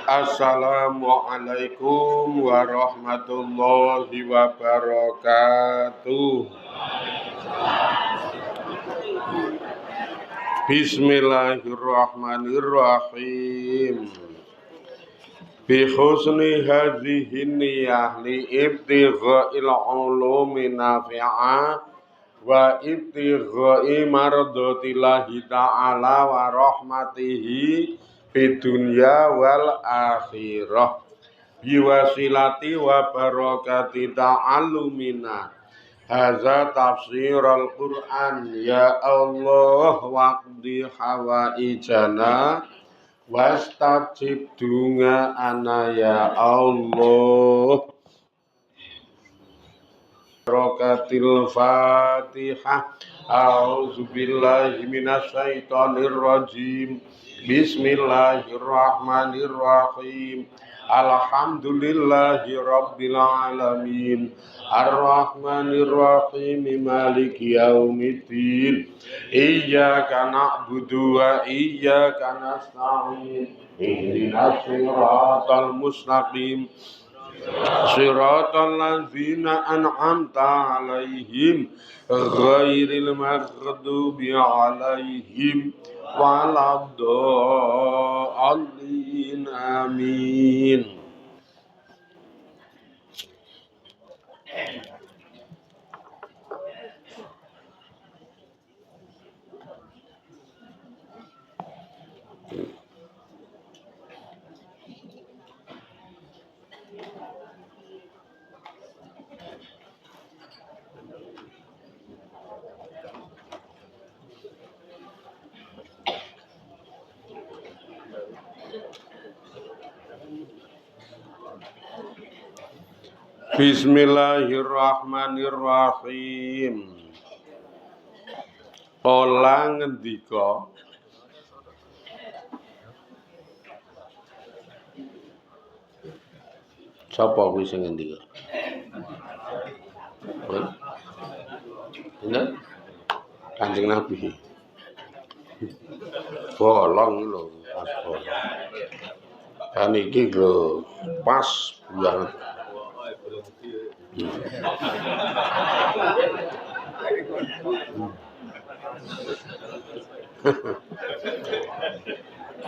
Assalamualaikum warahmatullahi wabarakatuh. Bismillahirrahmanirrahim. Bi husni hadhihi niyyah li ibtigha'il ulumi nafi'ah wa ibtigha'i mardatillahi ta'ala wa rahmatihi fid dunya wal akhirah biwasilati wa barakati ta'allumina hadza tafsirul Qur'an ya Allah waqdi hawaijana wastajib dunga ana ya Allah. Barakatil Fatihah. A'udzu billahi minasyaitonir rajim. Bismillahirrahmanirrahim. Alhamdulillahi rabbil alamin. Arrahmanirrahim. Maliki yaumiddin. Iyyaka na'budu wa iyyaka nasta'in. Ihdinas siratal mustaqim. Shiratal ladzina an'amta 'alaihim ghairil maghdubi 'alaihim waladdallin amin. Bismillahirrahmanirrahim. Ola ngendika sapa kuwi sing ngendika? Bener? Kanjeng Nabi. Bolong lho, pas bolong. Kan iki lho pas banget.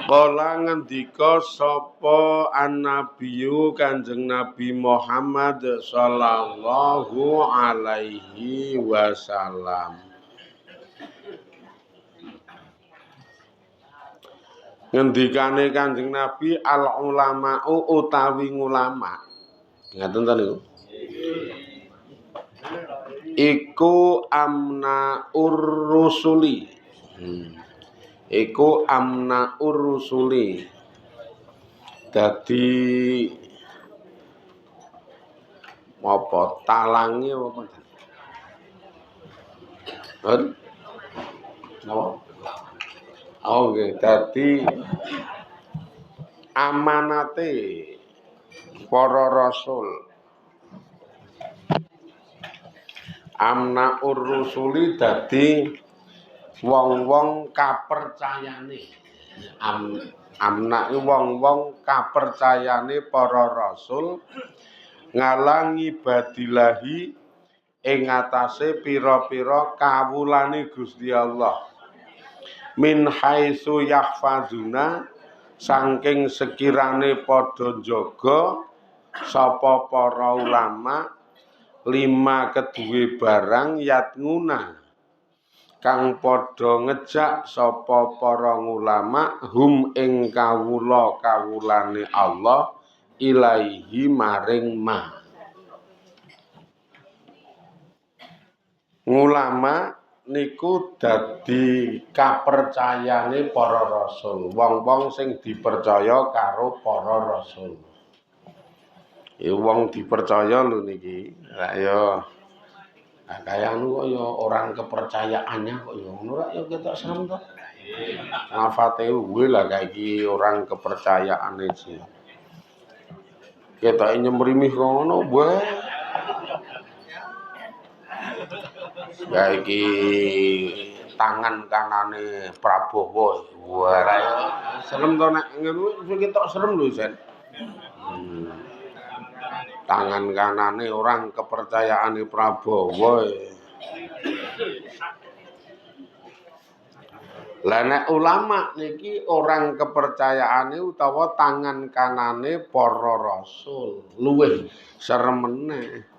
Kala ngendika sapa annabiyyu Kanjeng Nabi Muhammad sallallahu alaihi wasallam. Ngendikane Kanjeng Nabi al ulama'u utawi ulama. Ngaten ta niku? Iku amna urrusuli. Iku amna urrusuli. Dadi apa talangi apa? Napa? Oh nggih, dadi amanate para rasul. Amna urrusuli dadi wong-wong kapercayane. Amna wong-wong kapercayane para rasul ngalangi badilahi ing atase pira-pira kawulane Gusti Allah. Min haitsu yahfazuna saking sekirane padha jaga sapa para ulama lima keduwe barang yatnguna kang padha ngejak sapa para ulama hum ing kawulane Allah ilaihi maring ma. Ulama niku dadi kapercayane para rasul, wong-wong sing dipercaya karo para rasul. Wong dipercaya lho niki. Lah ya kaya anu kok ya orang kepercayaannya kok ya ngono ra ya ketok serem to. Ngafate kuwi lah kayak iki orang kepercayaane sih. Ketoke nyemrimih kok ngono wae. Ya iki tangan kanane Prabowo. Wah, ra ya serem to nek ngono ketok serem lho, Sen. Tangan kanane orang kepercayaane Prabowo. Lah nek ulama niki orang kepercayaane utawa tangan kanane para rasul. Luwih serem meneh.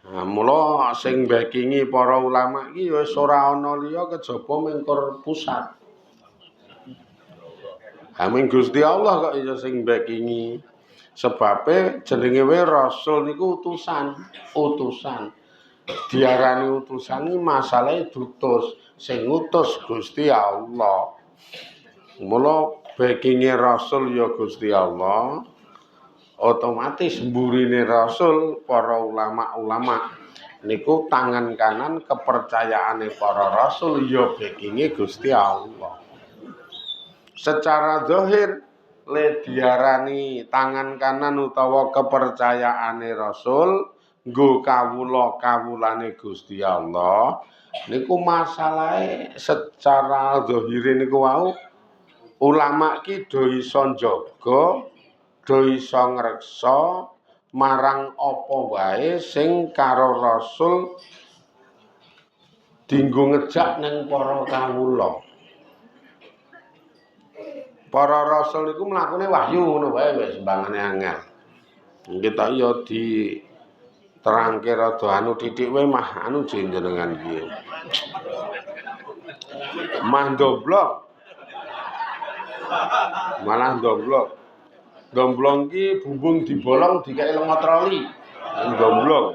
Nah, mula sing backingi para ulama iki wis ora ana liya kejaba mengkur pusat. Amin Gusti Allah kok iso sing backingi. Sebabe jenenge wae rasul niku utusan. Diarani utusan iki masalahe dutus, sing ngutus Gusti Allah. Mula backinge rasul ya Gusti Allah. Otomatis mburine rasul para ulama-ulama niku tangan kanan kepercayaane para rasul ya backinge Gusti Allah. Secara zahir le diarani tangan kanan utawa kepercayaane rasul nggo kawula-kawulane Gusti Allah niku masalahe secara zahire niku wau ulama ki do iso njaga do iso ngreksa marang apa wae sing karo rasul dienggo ngejak ning para kawula. Para rasul niku mlakune wahyu ngono wae wis sembangane angel. Kita ya diterangke rada anu titik wae mah anu jenengan piye. Mah ndoblok. Malah ndoblok. Domblong ki bumbung dibolong dikek lenga troli. Domblong.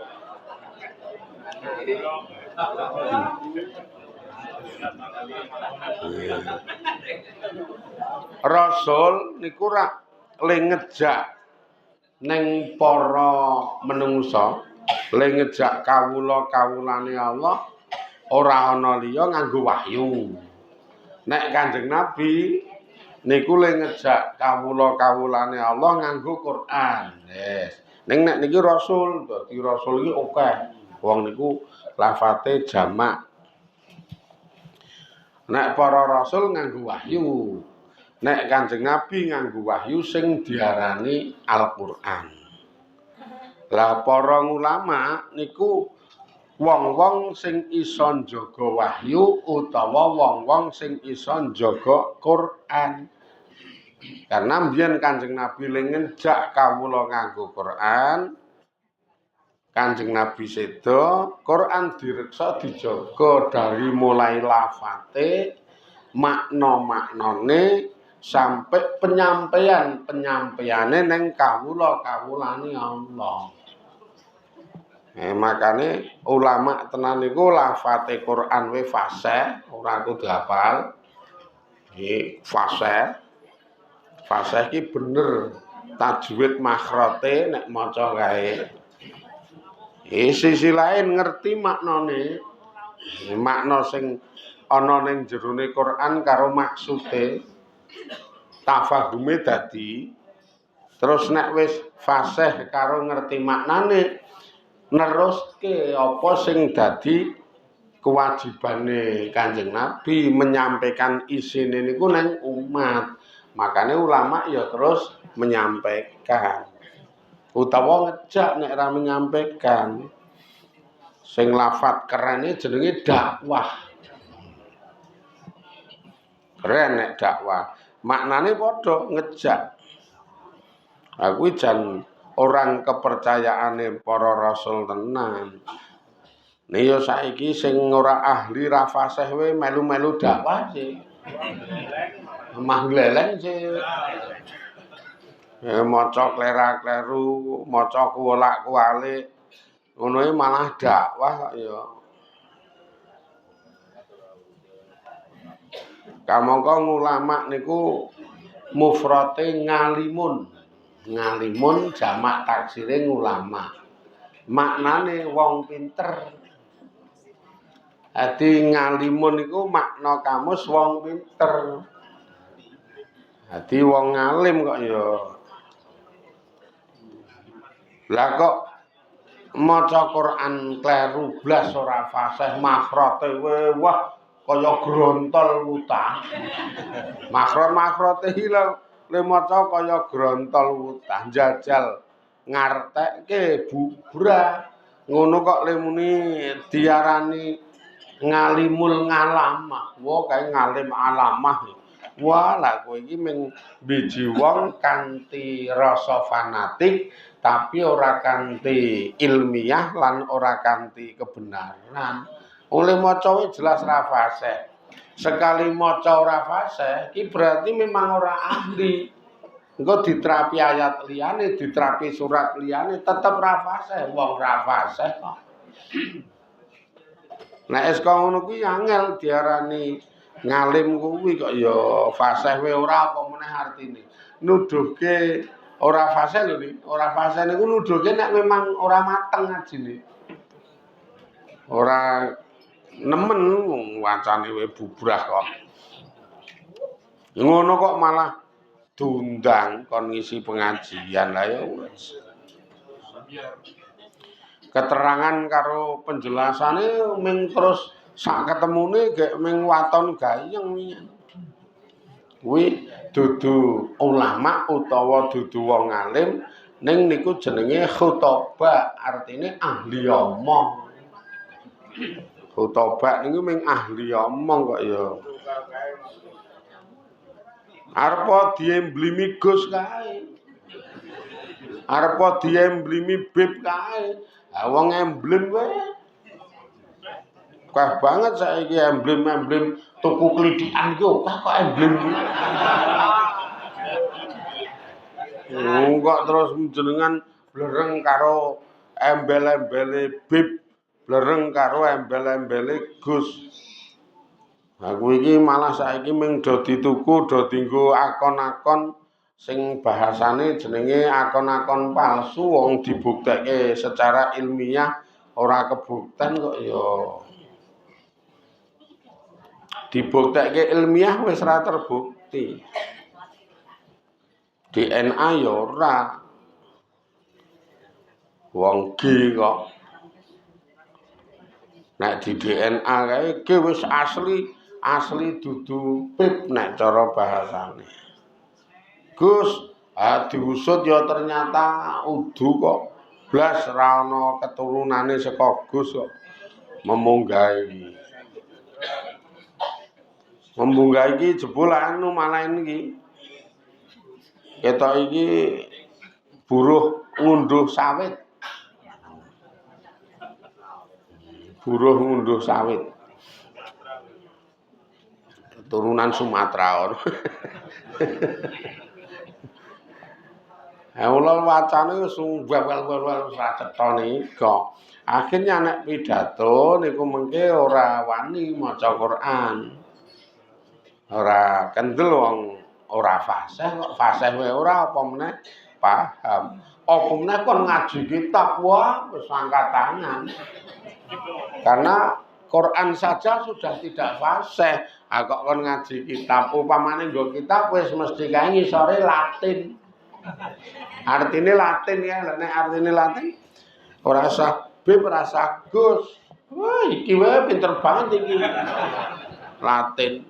Rasul niku ra le ngejak ning para menungsa, le ngejak kawula-kawulane Allah ora ana liya nganggo wahyu. Nek Kanjeng Nabi niku le ngejak kawula-kawulane Allah nganggo Quran. Yes. Ning nek niki rasul, dadi rasul iki akeh. Wong niku lafate jamak. Nek para rasul nganggo wahyu. Nek Kanjeng Nabi nganggo wahyu sing diarani Al-Qur'an. Lah para ulama niku wong-wong sing iso njaga wahyu utawa wong-wong sing iso njaga Qur'an. Karena mbiyen Kanjeng Nabi le ngejak kawula nganggo Qur'an, Kanjeng Nabi sedo, Quran direksa dijaga dari mulai lafate, makna-maknane sampai penyampaiane neng kawula-kawulane Allah. Makane ulama tenan niku lafate Quran we fasih, ora kudu hafal. Iki fasih. Fasih iki bener tajwid makhrote nek maca kae. Sisi lain ngerti maknane. Makna sing ana ning jerone Quran karo maksude tafahume dadi terus nek wis fasih karo ngerti maknane neruske apa sing dadi kewajibane Kanjeng Nabi menyampaikan isine niku nang umat. Makane ulama ya terus menyampaikan utawa ngejak nek ra menyampaikan. Sing lafat kerene jenenge dakwah. Keren nek dakwah. Maknane padha ngejak. Aku jan orang kepercayaane para rasul tenan. Nih yo saiki sing ora ahli ra fasih we melu-melu dakwah sih. Mah gleleng sih. Maca klera-kleru, maca kuwolak-kuwalik. Ngono malah dakwah kok ya. Kamangka ulama niku mufrate ngalimun. Ngalimun jamak taksire ulama. Maknane wong pinter. Dadi ngalimun niku makna kamus wong pinter. Dadi wong ngalim kok ya. Lah kok maca Quran kleru blas ora fasih makhrote wah kaya grontol wutah. Makhrot-makhrote iki le maca kaya grontol wutah njajal ngartekke bubrah. Ngono kok le muni diarani ngalimul ngalamah. Wah kae ngalim alamah. Wah lah kowe iki mung biji wong kanthi rasa fanatik tapi ora kanthi ilmiah lan ora kanthi kebenaran. Oleh maca jelas ra fasih. Sekali maca ora fasih iki berarti memang ora ahli. Engko diterapi ayat liyane, diterapi surat liyane tetep ra fasih, wong ra fasih kok. Nek es ngono kuwi angel diarani ngalim kuwi kok ya fasih wae ora apa meneh artine. Nuduhke ora fasih lho iki, ora fasih niku nuduhke nek memang ora mateng ajine. Ora nemen wacane wae bubrah kok. Ngono kok malah diundang kon ngisi pengajian lah ya wis. Keterangan karo penjelasane ming terus sak ketemune gek ming waton gayeng kuwi dudu ulama utawa dudu wong alim ning niku jenenge khutbah artine ahli omong. Khutbah niku ming ahli omong kok ya. Arepa diemblimi Gus kae. Arepa diemblimi Bib kae. Ha wong emblem wae. Kah banget saiki emblem-emblem tuku klithikan iki kok emblem iki. Kok terus jenengan blereng karo embel-embele Bib, blereng karo embel-embele Gus. Aku iki malah saiki mung do dituku, do dienggo akon-akon sing bahasane jenenge akon-akon palsu wong dibuktekke secara ilmiah ora kebukten kok ya dibuktekke ilmiah wis ora terbukti. DNA ya ora wong G kok nek di DNA kae G wis asli dudu Pip nek cara bahasane. Gus, diusut ya ternyata udu kok. Blas ra ana keturunane saka Gus kok. Memunggah iki. Memunggah iki jebul anu malah iki. Ketok iki buruh ngunduh sawit. Buruh ngunduh sawit. Keturunan Sumatera. Ula wacane wis wel-wel ora cetha nika. Akhirnya nek pidato niku mengke ora wani maca Quran. Ora kendel wong ora fasih kok fasih wae ora apa meneh paham. Apa meneh kon ngaji kitab wah wis angkat tangan. Karena Quran saja sudah tidak fasih. Kok kon ngaji kitab upamane nggo kitab wis mesti kae ngisore Latin. Artine Latin ya, nek artine Latin ora usah Bib, ora usah Gus. Wah, iki wae pinter banget iki. Latin.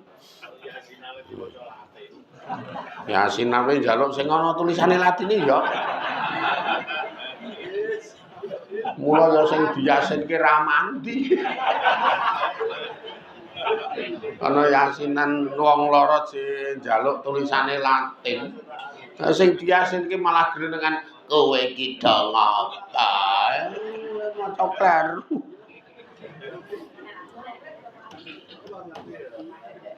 Yasin ape njaluk sing ana tulisane Latin iki ya. Mula ya sing diyasinke ra mandi. Ana yasinan wong lara sing njaluk tulisane Latin. Sing diyasinke malah grenengan kowe iki do ngapa. Maca kleru.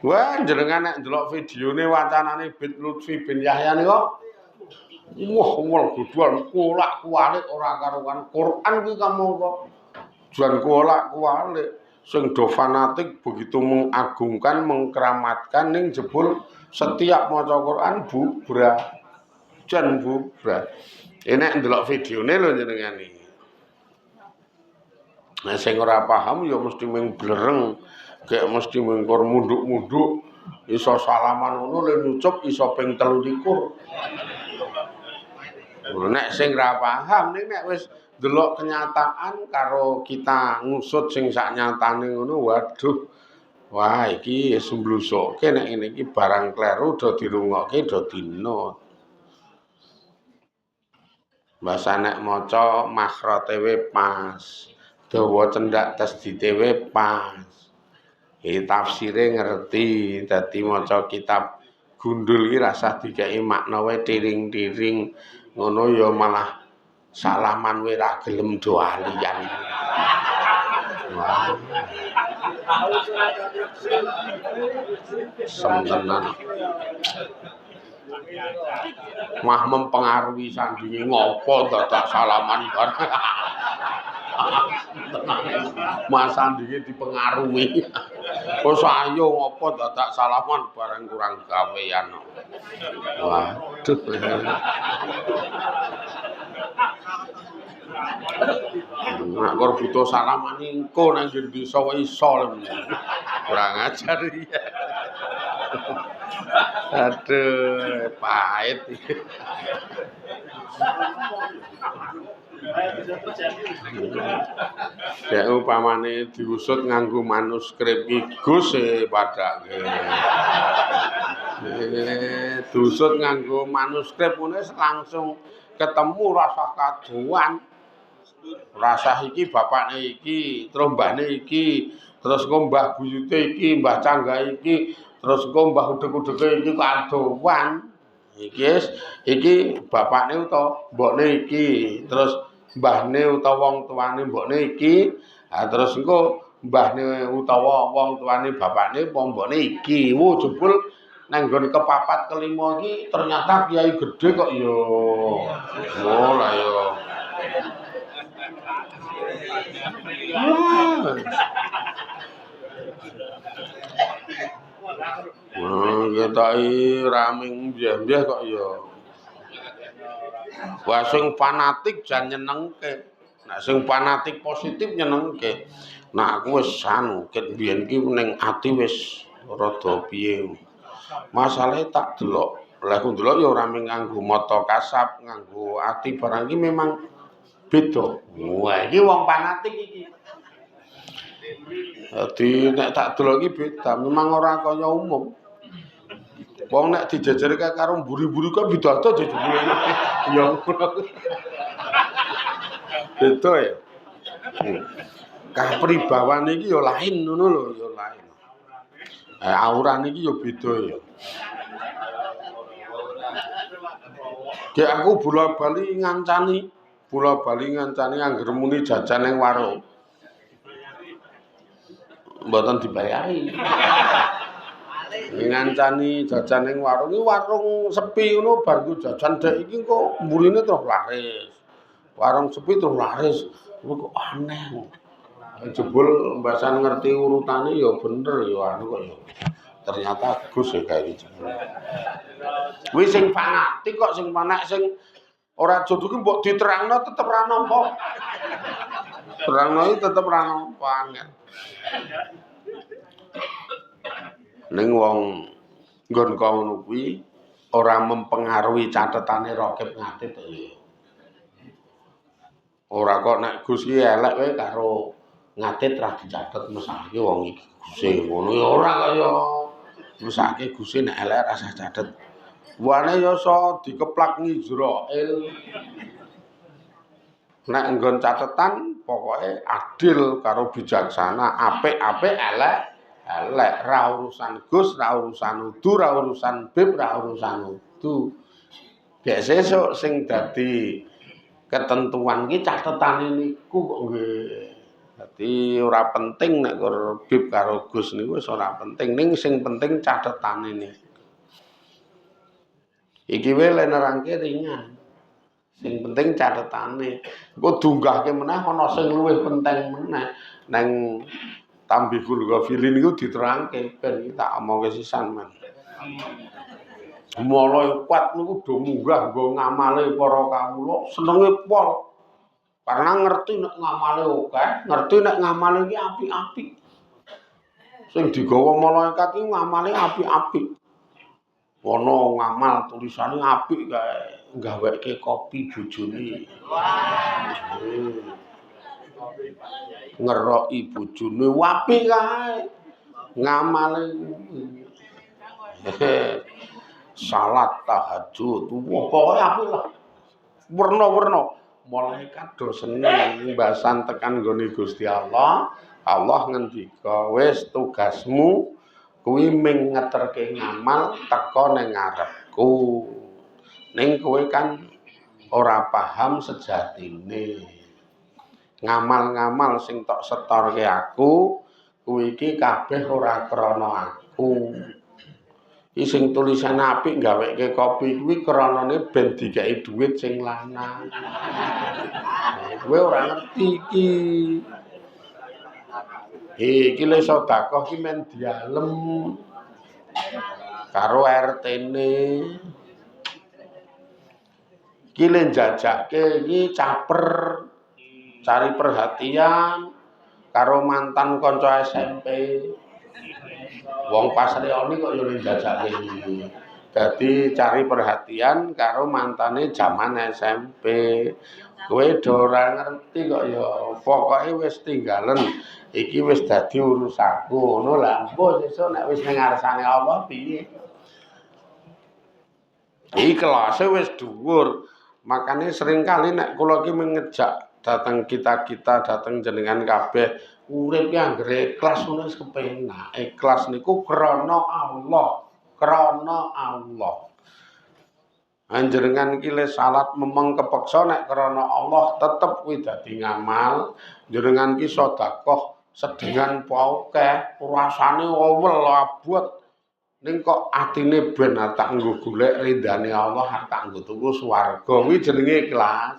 Wah, jenengan nek ndelok videone wacanane Bid Lutfi bin Yahya nika wah guduan kolak-kualik ora karuan. Quran kuwi kamangka jan kolak-kualik sing do fanatik begitu mengagungkan, mengkeramatkan ning jebul setiap maca Quran bubrah. Jan bubrah. Nek ndelok videone lho jenengan iki. Nah sing ora paham ya mesti mung blereng, kayak mesti mengkor munduk-munduk, iso salaman ngono le nyucup iso ping 23. Nek sing ora paham nek wis delok kenyataan karo kita ngusut sing sak nyatane ngono, waduh. Wah, iki semblusuke nek ngene iki barang kleru do dirungokke do dinut. Mbasa nek maca makhrote pas, dawa cendak tasdite pas. Tafsire ngerti, dadi maca kitab gundul iki rasah dikeki makna wae tiring-tiring ngono ya malah salaman wae ra gelem do alian. Semtenan. Mah mempengaruhi sandinge ngopo dadak salaman bareng. Mas sandinge dipengaruhi. Wes ayo ngopo dadak salaman bareng kurang gawean. Waduh. Nek kok butuh salaman engko nang desa iso. Kurang ajar iya. Aduh, pahit. Ya upamane diusut nganggo manuskrip iki Gus padake. Diusut nganggo manuskrip ngene langsung ketemu rasa kaduan. Rasah iki bapakne iki, terus mbahne iki, terus engko mbah buyute iki, mbah canggahe iki, terus engko mbah udeg-udege iki kadowan. Iki bapakne utawa mbokne iki, terus mbahne utawa wong tuane mbokne iki, terus engko mbahne utawa wong tuane bapakne apa mbokne iki. Wo jebul nang nggon kepapat kelima iki ternyata kiai gedhe kok ya. Oh lah ya. Ketaki raming mbyah-mbyah kok ya. Wah sing fanatik jan nyenengke. Nek sing fanatik positif nyenengke. Nah aku wis anu ket mbiyen iki ning ati wis rada piye. Masalahe tak delok. Lah aku delok ya ora nganggo mata kasab, nganggo ati barang iki memang beda. Wah iki wong fanatik iki. Dadi nek tak delok iki beda, memang ora kaya umum. Wong nek dijejerke karo mburi-mburi kok beda to jejule. Ya ngono. Beda ya. Kapribawan iki ya lain ngono lho, ya lain. Aurane iki ya beda ya. Dek aku bola-bali ngancani angger muni jajan ning warung. Mboten dibayari. Ngancani jajan ning warung iki warung sepi ngono bar ku jajan dek iki kok mburine terus laris. Warung sepi terus laris. Kok aneh. Jebul mbasan ngerti urutane ya bener ya anu kok ya. Ternyata Gus ya kae iki. Kuwi sing fanatik kok sing panak sing ora jodoh ki mbok diterangno tetep ra nampa. Terangno iki tetep ra nampa angel. Ning wong nggon kono kuwi ora mempengaruhi catetane Raqib Ngatib ya. Ora kok nek Gus ki elek wae karo Ngatib ra dicatet mesake wong iki Guse ngono ya ora kaya mesake Guse nek elek ra usah catet. Wane ya iso dikeplak Israil. Nek nggon catetan pokoke adil karo bijaksana, apik-apik elek. Elek ra urusan Gus, ra urusan Udu, ra urusan Bib, ra urusan Udu. Dek sesuk sing dadi ketentuan iki catetane niku kok nggih. Dadi ora penting nek Bib karo Gus niku wis ora penting, ning sing penting catetane niku. Iki wae nerangke ringan. Sing penting catetane. Engko dunggahke meneh ana sing luwih penting meneh. Nang Tambihul Ghafilin niku diterangke ben tak omongke sisan men. Mula kuat niku do munggah nggo ngamale para kawula senenge pol. Karena ngerti nek ngamale akeh, ngerti nek ngamale iki apik-apik. Sing digawa malaikat iki ngamale apik-apik. Ono ngamal tulisane apik kae, gaweke kopi bojone. Ngeroki bojone apik kae. Ngamale salat tahajud, pokoke apik lah. Werna-werna. Malaikat do seneng mbasan tekan nggone Gusti Allah. Allah ngendika, "Wis tugasmu kuwi ming ngeterke ngamal teka ning ngarepku." Ning kowe kan ora paham sejatine. Ngamal-ngamal sing tok setorke aku, kuwi iki kabeh ora krana aku. Iki sing tulisane apik gaweke kopi kuwi kranane ben dikeki dhuwit sing lanang. Kowe ora ngerti iki. Iki le sedekah ki men dialem karo RT-ne. Iki le jajakke iki caper cari perhatian karo mantan kanca SMP. Wong pas reoni kok yo jajakke iki. Dadi cari perhatian karo mantane jaman SMP. Kowe do ora ngerti kok ya. Pokoke wis tinggalen. Iki wis dadi urusanku. Ngono lah. Mbok sesuk nek wis ning ngarsane Allah piye? Iki kelase wis dhuwur. Makane seringkali nek kula iki mengejak dateng kita-kita, dateng jenengan kabeh, urip ki anggere ikhlas ngono wis kepenak. Ikhlas niku krana Allah. Krana Allah. Anjenengan iki le salat memeng kepeksa nek krana Allah tetep kuwi dadi ngamal. Jenengan iki sedekah sedengan paukeh, rasane wewel abot. Ning kok atine ben tak nggo golek ridane Allah, tak nggo tuku swarga. Kuwi jenenge ikhlas.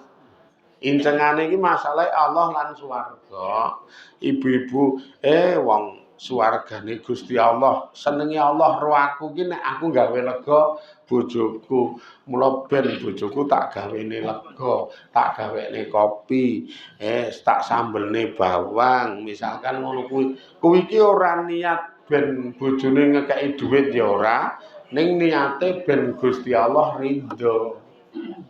Incengane iki masalahe Allah lan swarga. Ibu-ibu, wong swargane Gusti Allah, senenge Allah ro aku ki nek aku gawe lega bojoku. Mula ben bojoku tak gawene lega, tak gawene kopi, tak sambelne bawang, misalkan ngono kuwi. Kuwi iki ora niat ben bojone ngekeki dhuwit ya ora, ning niate ben Gusti Allah ridho.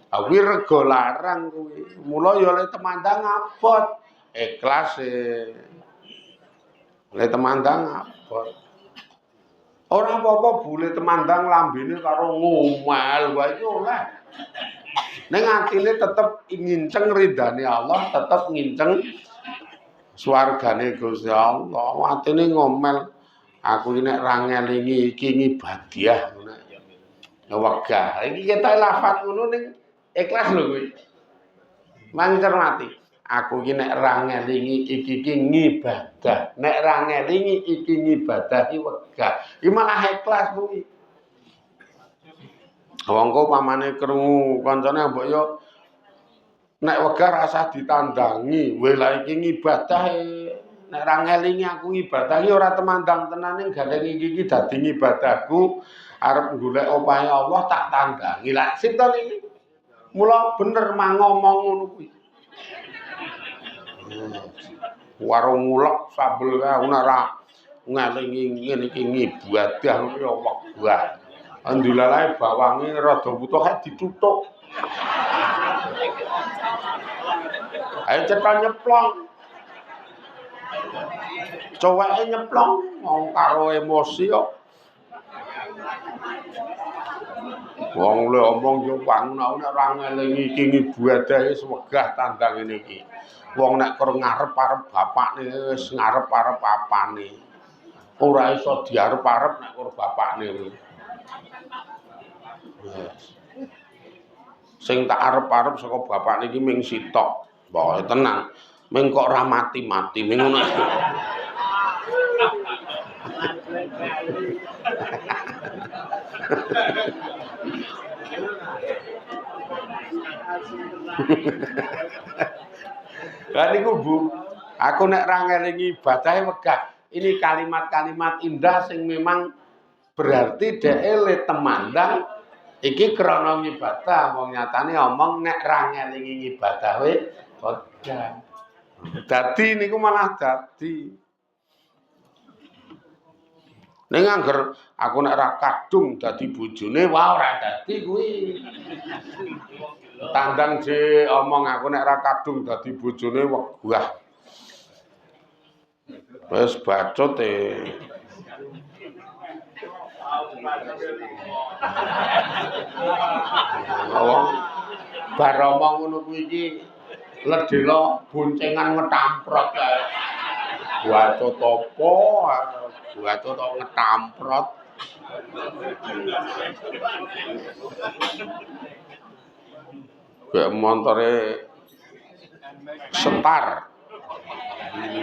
Kuwi rega larang kuwi. Mula ya le temandang abot. Ikhlas le temandang abot. Ora apa-apa bule temandang lambene karo ngomel wae iki oleh. Ning atine tetep nginceng ridane Allah, tetep nginceng swargane Gusti Allah. Atine ngomel, aku iki nek ra ngelingi iki ngibadiah ngono. Ya wegah. Iki ketok lafat ngono ning ikhlas lho kuwi. Mang cermati. Aku iki nek ra ngelingi iki ngibadah. Nek ra ngelingi iki ngibadah iki wegah. Iki malah ikhlas kuwi. Wong kok pamane krungu kancane mbok yo nek wegah rasah ditandangi. Weh la iki ngibadah nek ra ngelingi aku ngibadah iki ora temandang tenane gandeng iki dadi ngibadahku arep golek opahe Allah tak tandangi. Lah sinten iki? Mula bener mang ngomong ngono kuwi. Warung ngulek sambel kae ora ngelingi ngene iki ngibadah kuwi ya wegah. Andilalae bawange rada butuh kae ditutuk. Ayo cetak nyeplong. Coweke nyeplong mau karo emosi kok. Wong le omong yo wangun nek ora ngelingi iki ngibadah wis wegah tandang ngene iki. Wong nek kur ngarep-arep bapakne wis ngarep-arep apane. Ora iso diarep-arep nek kur bapakne kuwi. Sing tak arep-arep saka bapakne iki ming sitok. Pokoke tenang. Ming kok ora mati-mati ming ngono. Lah niku Bu, aku nek ra ngelingi ibadahe wegah. Ini kalimat-kalimat indah sing memang berarti dhek le temandang iki krana ngibadah, wong nyatane omong nek ra ngelingi ibadah wegah. Dadi niku malah dadi Ning angger aku nek ra kadung dadi bojone wae ora dadi kuwi. Tandang je omong aku nek ra kadung dadi bojone wegah. Wis bacut e. Bar omong ngono kuwi iki ledhela boncengan ngetamprot kae. Bacut apa? Bacut kok ngetamprot. Kayak montore setar.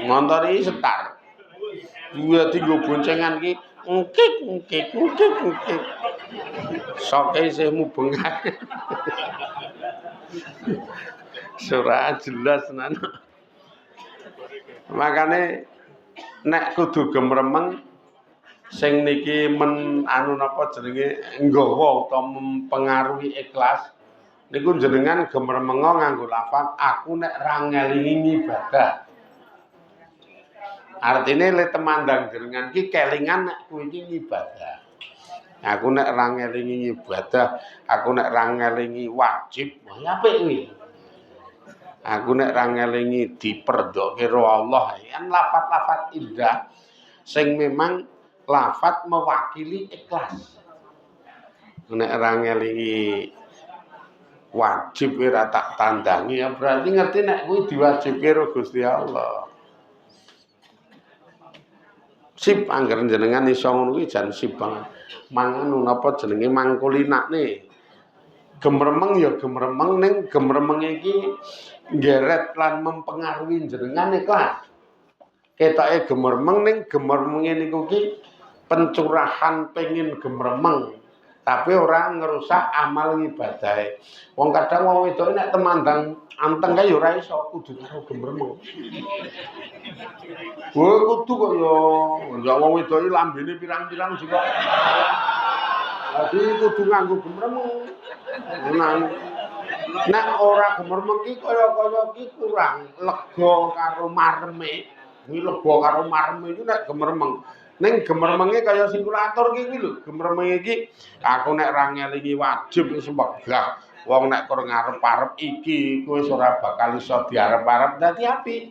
Montore setar. Dua tiga boncengan ki ngkik. Soke isih mubeng. Surah jelas tenan. Makane nek kudu gemremeng sing niki anu napa jenenge nggawa utawa mempengaruhi ikhlas niku jenengan gemremenga nganggo lafaz aku nek ra ngelingi ibadah. Artine le temandang jenengan ki kelingan nek kuwi iki ibadah. Aku nek ra ngelingi ibadah, aku nek ra ngelingi wajib, ya apik kuwi. Aku nek ra ngelingi diperdoke karo Allah, kan lafaz-lafaz indah sing memang lafaz mewakili ikhlas. Nek ra ngelingi wajib ora tak tandangi ya berarti ngerti nek kuwi diwajibke karo Gusti Allah. Sip angger jenengan iso ngono kuwi jan sip banget. Mangan napa jenenge mangkulinakne. Gemremeng ya gemremeng ning gemremenge iki nggeret lan mempengaruhi jenengan ikhlas. Ketoke gemremeng ning gemremenge niku ki pencurahan pengin gemremeng. Tapi ora ngerusak amal ngibadahe. Wong kadang wong wedok nek temandang anteng kae ya ora iso kudu karo gemremeng. Wah kudu kok ya wong wedok iki lambene pirang-pirang juga. Dadi kudu nganggo gemremeng. Nek ora gemremeng ki kaya-kaya ki kurang lega karo mareme. Kuwi lega karo mareme iki nek gemremeng. Ning gemremenge kaya sing kula aturke kuwi lho, gemremenge iki aku nek ra ngelingi wajib wis wegah. Wong nek kur ngarep-arep iki wis ora bakal iso diarep-arep dadi apik.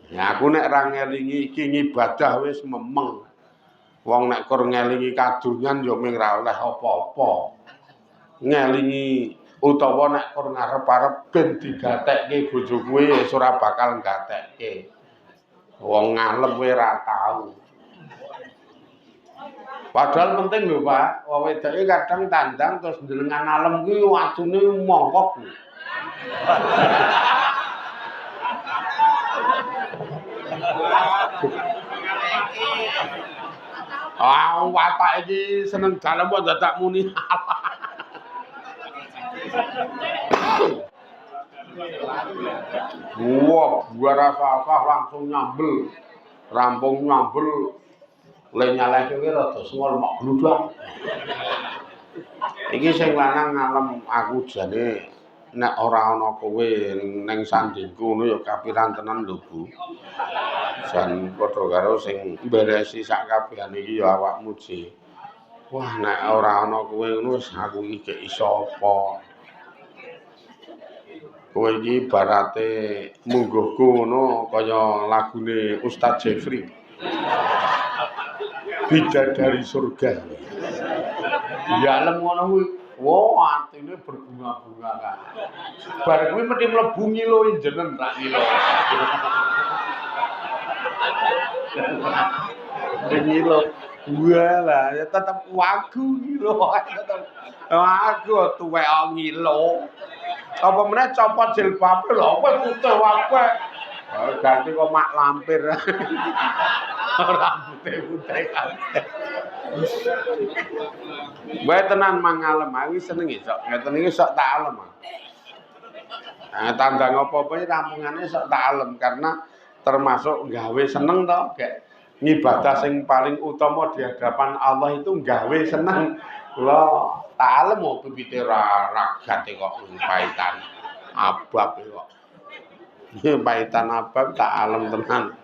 Ya aku nek ra ngelingi iki ngibadah wis memeng. Wong nek kur ngelingi kadunyan ya ming ra oleh apa-apa. Ngelingi utawa nek kur ngarep-arep ben digatekke bojo kuwe wis ora bakal gatekke. Wong ngalem kowe ora tau. Padahal penting lho, Pak. Wong wedoke kadang tandang terus ndelengan alem kuwi watune mongkok. Ah, watak iki seneng dalem kok dadak muni. Wah, gua rasa-rasa langsung nyambel. Rampung nyambel. Le nyalehke kuwi rada sengol mok gludang. Iki sing lanang ngalem aku jane nek ora ana kowe ning sandingku ngono ya kapiran tenan lho, Bu. Jan padha karo sing mberesi sak kabehane iki ya awakmu ji. Wah, nek ora ana kowe ngono wis aku iki gek iso apa. Kowe iki ibarate mungguhku ngono kaya lagune Ustaz Jeffrey. Bidadari surga. Ya lem ngono kuwi. Wah, atine berbunga-bunga kan. Bar kuwi mesti mlebu ngilo injenen tak ngilo. Ngilo. Walah, ya tetep wagu ngilo. Tetep wagu tuwek ngilo. Apa meneh copot jilbabe lho, apa putih wae. Ganti kok mak lampir. Rambute putih kabeh. Wae tenan mangalem, aku seneng sok ngeten iki sok tak alem. Nah, tandang apa-apa iki rampungane sok tak alem karena termasuk gawe seneng to, gek ngibadah sing paling utama di hadapan Allah itu gawe seneng. Kula tak alem kok pipite ragate kok paitan. Abab kok. Paitan abab tak alem tenan.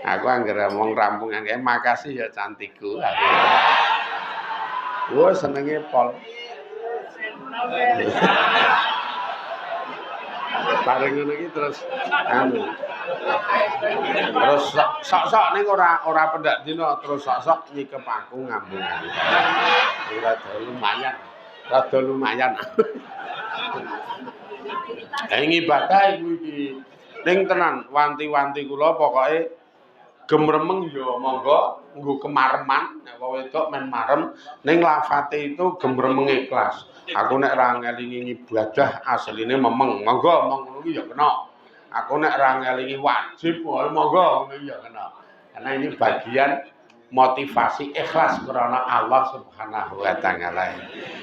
Aku anggere wong rampungan kae makasih ya cantikku. Wah senenge pol. Bareng ngono iki terus terus sok-sok ning ora pendak dina terus sok-sok nyikep aku ngambung. Rada lumayan. Ibadah iku iki. Ning tenan wanti-wanti kula pokoke gemremeng ya monggo nggo kemareman nek wong wedok men marem ning lafate itu gemremeng ikhlas. Aku nek ra ngelingi ibadah asline memeng. Monggo ngono iki ya kena. Aku nek ra ngelingi wajib monggo ngono ya kena. Karena ini bagian motivasi ikhlas karena Allah Subhanahu wa taala.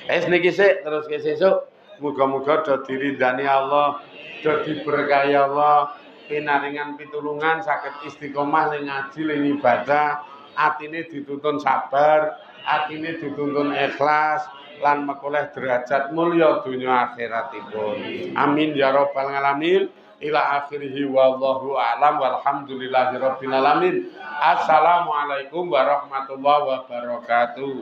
Wis niki sik terus ke sesuk muga-muga do diridani Allah, do diberkahi Allah, pinaringan pitulungan saged istiqomah ning ngaji ning ibadah, atine dituntun sabar, atine dituntun ikhlas lan mekoleh derajat mulya dunya akhiratipun. Amin ya rabbal alamin. Ila akhirih wallahu a'lam walhamdulillahirabbil alamin. Assalamualaikum warahmatullahi wabarakatuh.